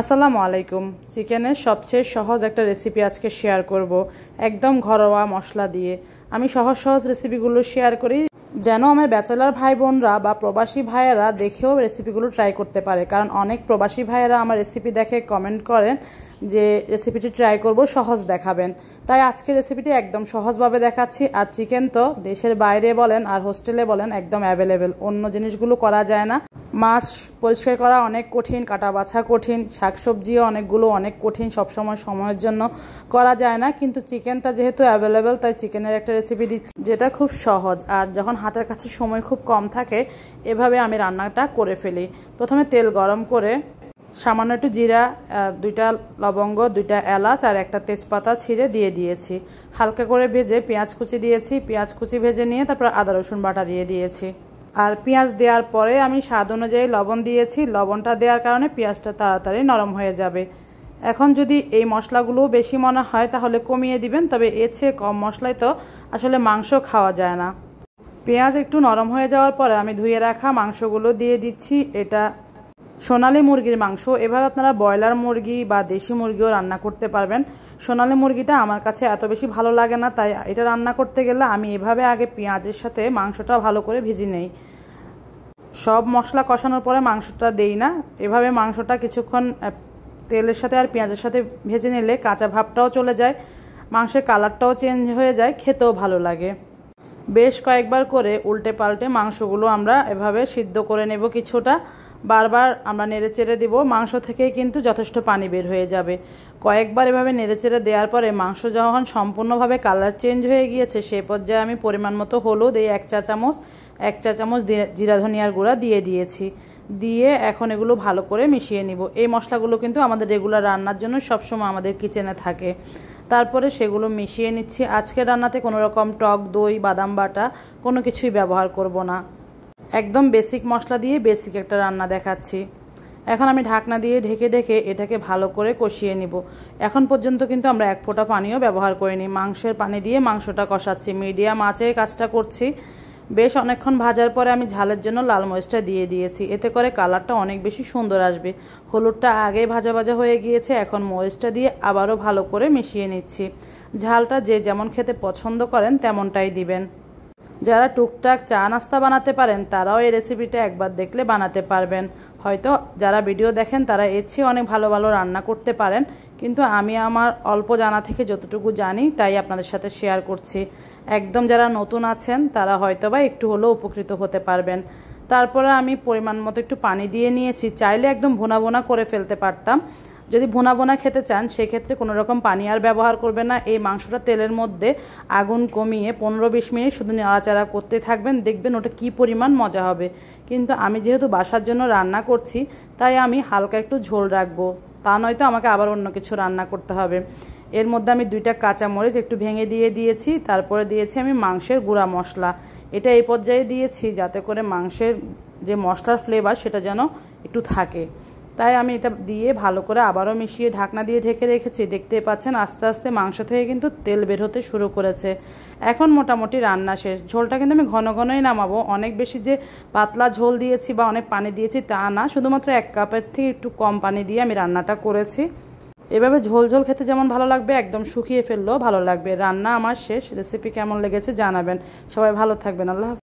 আসসালামু আলাইকুম। চিকেনের সবচেয়ে সহজ একটা রেসিপি আজকে শেয়ার করব, একদম ঘরোয়া মশলা দিয়ে। আমি সহজ সহজ রেসিপিগুলো শেয়ার করি যেন আমার ব্যাচেলার ভাই বোনরা বা প্রবাসী ভাইয়েরা দেখেও রেসিপিগুলো ট্রাই করতে পারে, কারণ অনেক প্রবাসী ভাইয়েরা আমার রেসিপি দেখে কমেন্ট করেন যে রেসিপিটি ট্রাই করব, সহজ দেখাবেন। তাই আজকে রেসিপিটি একদম সহজভাবে দেখাচ্ছি। আর চিকেন তো দেশের বাইরে বলেন আর হোস্টেলে বলেন একদম অ্যাভেলেবেল, অন্য জিনিসগুলো করা যায় না। মাছ পরিষ্কার করা অনেক কঠিন, কাটা বাছা কঠিন, শাকসবজিও অনেকগুলো অনেক কঠিন, সবসময় সময়ের জন্য করা যায় না। কিন্তু চিকেনটা যেহেতু অ্যাভেলেবেল, তাই চিকেনের একটা রেসিপি দিচ্ছি যেটা খুব সহজ। আর যখন হাতের কাছে সময় খুব কম থাকে, এভাবে আমি রান্নাটা করে ফেলি। প্রথমে তেল গরম করে সামান্য একটু জিরা, 2টা লবঙ্গ, 2টা এলাচ আর একটা তেজপাতা ছিঁড়ে দিয়ে দিয়েছি। হালকা করে ভেজে পেঁয়াজ কুচি দিয়েছি, পেঁয়াজ কুচি ভেজে নিয়ে তারপর আদা রসুন বাটা দিয়ে দিয়েছি। আর পেঁয়াজ দেওয়ার পরে আমি স্বাদ অনুযায়ী লবণ দিয়েছি। লবণটা দেওয়ার কারণে পেঁয়াজটা তাড়াতাড়ি নরম হয়ে যাবে। এখন যদি এই মশলাগুলো বেশি মনে হয় তাহলে কমিয়ে দিবেন, তবে এর চেয়ে কম মশলায় তো আসলে মাংস খাওয়া যায় না। পেঁয়াজ একটু নরম হয়ে যাওয়ার পরে আমি ধুয়ে রাখা মাংসগুলো দিয়ে দিচ্ছি। এটা সোনালী মুরগির মাংস। এভাবে আপনারা ব্রয়লার মুরগি বা দেশি মুরগিও রান্না করতে পারবেন। সোনালী মুরগিটা আমার কাছে এত বেশি ভালো লাগে না, তাই এটা রান্না করতে গেলে আমি এভাবে আগে পেঁয়াজের সাথে মাংসটা ভালো করে ভেজে নেই। সব মশলা কষানোর পরে মাংসটা দেই না, এভাবে মাংসটা কিছুক্ষণ তেলের সাথে আর পেঁয়াজের সাথে ভেজে নিলে কাঁচা ভাবটাও চলে যায়, মাংসের কালারটাও চেঞ্জ হয়ে যায়, খেতেও ভালো লাগে। বেশ কয়েকবার করে উল্টে পাল্টে মাংসগুলো আমরা এভাবে সিদ্ধ করে নেব। কিছুটা বারবার আমরা নেড়েচেড়ে দিব, মাংস থেকেই কিন্তু যথেষ্ট পানি বের হয়ে যাবে। কয়েকবার এভাবে নেড়েচেড়ে দেওয়ার পরে মাংস যখন সম্পূর্ণভাবে কালার চেঞ্জ হয়ে গিয়েছে, সে পর্যায়ে আমি পরিমাণ মতো হলুদ, এই 1 চা চামচ জিরা ধনিয়ার গুঁড়া দিয়ে দিয়েছি। দিয়ে এখন এগুলো ভালো করে মিশিয়ে নিব। এই মশলাগুলো কিন্তু আমাদের রেগুলার রান্নার জন্য সবসময় আমাদের কিচেনে থাকে। তারপরে সেগুলো মিশিয়ে নিচ্ছি। আজকের রান্নাতে কোনো রকম টক দই, বাদাম বাটা কোনো কিছুই ব্যবহার করব না। একদম বেসিক মশলা দিয়ে বেসিক একটা রান্না দেখাচ্ছি। এখন আমি ঢাকনা দিয়ে ঢেকে ঢেকে এটাকে ভালো করে কষিয়ে নিব। এখন পর্যন্ত কিন্তু আমরা 1 ফোঁটা পানিও ব্যবহার করিনি, মাংসের পানি দিয়ে মাংসটা কষাচ্ছি। মিডিয়াম আঁচে কাজটা করছি। বেশ অনেকক্ষণ ভাজার পরে আমি ঝালের জন্য লাল মরিচটা দিয়ে দিয়েছি, এতে করে কালারটা অনেক বেশি সুন্দর আসবে। হলুদটা আগেই ভাজা ভাজা হয়ে গিয়েছে, এখন মরিচটা দিয়ে আবারও ভালো করে মিশিয়ে নিচ্ছি। ঝালটা যে যেমন খেতে পছন্দ করেন তেমনটাই দিবেন। যারা টুকটাক চা নাস্তা বানাতে পারেন তারাও এই রেসিপিটা একবার দেখলে বানাতে পারবেন। হয়তো যারা ভিডিও দেখেন তারা এর চেয়ে অনেক ভালো ভালো রান্না করতে পারেন, কিন্তু আমি আমার অল্প জানা থেকে যতটুকু জানি তাই আপনাদের সাথে শেয়ার করছি। একদম যারা নতুন আছেন তারা হয়তোবা একটু হলেও উপকৃত হতে পারবেন। তারপরে আমি পরিমাণ মতো একটু পানি দিয়ে নিয়েছি। চাইলে একদম ভুনা ভুনা করে ফেলতে পারতাম। যদি ভুনা ভুনা খেতে চান সেক্ষেত্রে কোনো রকম পানি আর ব্যবহার করবেন না। এই মাংসটা তেলের মধ্যে আগুন কমিয়ে 15-20 মিনিট শুধু নাড়াচাড়া করতে থাকবেন, দেখবেন ওটা কি পরিমাণ মজা হবে। কিন্তু আমি যেহেতু বাসার জন্য রান্না করছি তাই আমি হালকা একটু ঝোল রাখবো, তা নয়তো আমাকে আবার অন্য কিছু রান্না করতে হবে। এর মধ্যে আমি 2টা কাঁচামরিচ একটু ভেঙে দিয়ে দিয়েছি। তারপরে দিয়েছি আমি মাংসের গুঁড়া মশলা। এটা এই পর্যায়ে দিয়েছি যাতে করে মাংসের যে মশলার ফ্লেভার সেটা যেন একটু থাকে। তাই আমি এটা দিয়ে ভালো করে আবারও মিশিয়ে ঢাকনা দিয়ে ঢেকে রেখেছি। দেখতে পাচ্ছেন আস্তে আস্তে মাংস থেকে কিন্তু তেল বের হতে শুরু করেছে। এখন মোটামুটি রান্না শেষ। ঝোলটা কিন্তু আমি ঘন ঘনই নামাবো, অনেক বেশি যে পাতলা ঝোল দিয়েছি বা অনেক পানি দিয়েছি তা না, শুধুমাত্র 1 কাপের থেকে একটু কম পানি দিয়ে আমি রান্নাটা করেছি। এভাবে ঝোল ঝোল খেতে যেমন ভালো লাগবে, একদম শুকিয়ে ফেললেও ভালো লাগবে। রান্না আমার শেষ। রেসিপি কেমন লেগেছে জানাবেন। সবাই ভালো থাকবেন। আল্লাহ হাফেজ।